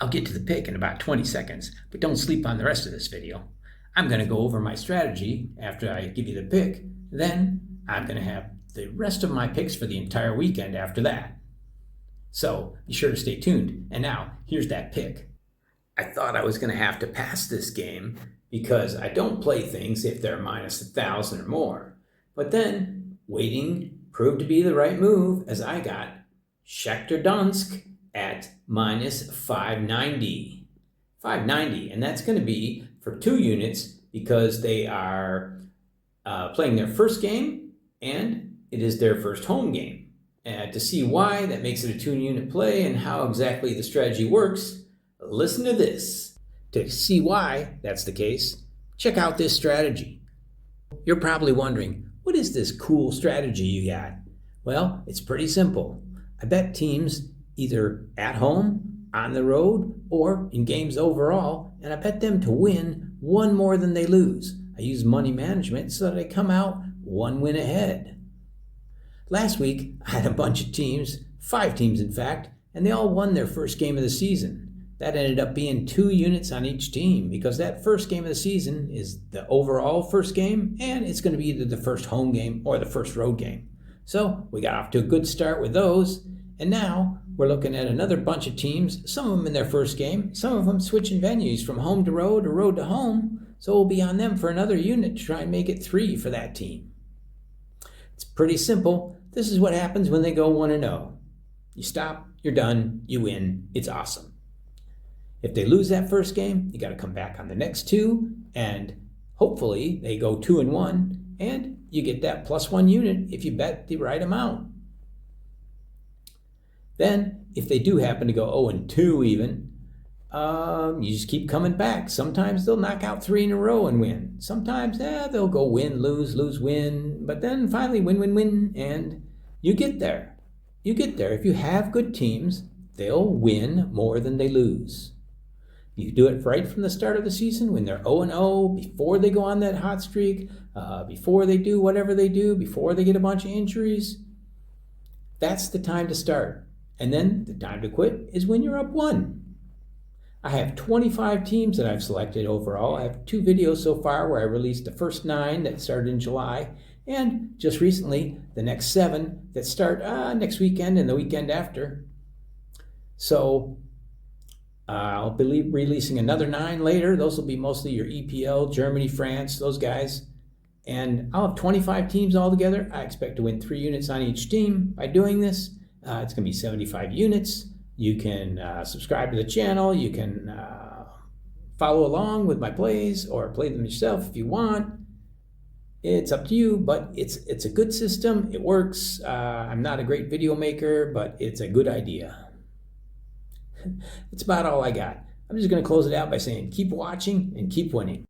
I'll get to the pick in about 20 seconds, but don't sleep on the rest of this video. I'm going to go over my strategy after I give you the pick. Then I'm going to have the rest of my picks for the entire weekend after that. So be sure to stay tuned. And now, here's that pick. I thought I was going to have to pass this game because I don't play things if they're minus 1,000 or more. But then, waiting proved to be the right move as I got Shakhtar Donetsk at minus 590. 590, and that's going to be for 2 units because they are playing their first game and it is their first home game. To see why that makes it a 2-unit play and how exactly the strategy works, listen to this. To see why that's the case, check out this strategy. You're probably wondering, what is this cool strategy you got? Well, it's pretty simple. I bet teams either at home, on the road, or in games overall, and I bet them to win 1 more than they lose. I use money management so that I come out 1 win ahead. Last week, I had a bunch of teams, 5 teams in fact, and they all won their first game of the season. That ended up being 2 units on each team because that first game of the season is the overall first game, and it's going to be either the first home game or the first road game. So we got off to a good start with those, and now we're looking at another bunch of teams, some of them in their first game, some of them switching venues from home to road or road to home, so we'll be on them for another unit to try and make it 3 for that team. It's pretty simple. This is what happens when they go 1-0. You stop, you're done, you win, it's awesome. If they lose that first game, you got to come back on the next 2, and hopefully they go 2-1, and you get that +1 unit if you bet the right amount. Then, if they do happen to go 0-2 even, you just keep coming back. Sometimes they'll knock out 3 in a row and win. Sometimes they'll go win, lose, lose, win, but then finally win, win, win, and you get there. You get there. If you have good teams, they'll win more than they lose. You do it right from the start of the season when they're 0-0, before they go on that hot streak, before they do whatever they do, before they get a bunch of injuries. That's the time to start. And then the time to quit is when you're up 1. I have 25 teams that I've selected overall. I have 2 videos so far where I released the first 9 that started in July, and just recently the next 7 that start next weekend and the weekend after. So I'll be releasing another 9 later. Those will be mostly your EPL, Germany, France, those guys. And I'll have 25 teams altogether. I expect to win 3 units on each team by doing this. It's going to be 75 units. You can subscribe to the channel. You can follow along with my plays or play them yourself if you want. It's up to you, but it's a good system. It works. I'm not a great video maker, but it's a good idea. That's about all I got. I'm just going to close it out by saying keep watching and keep winning.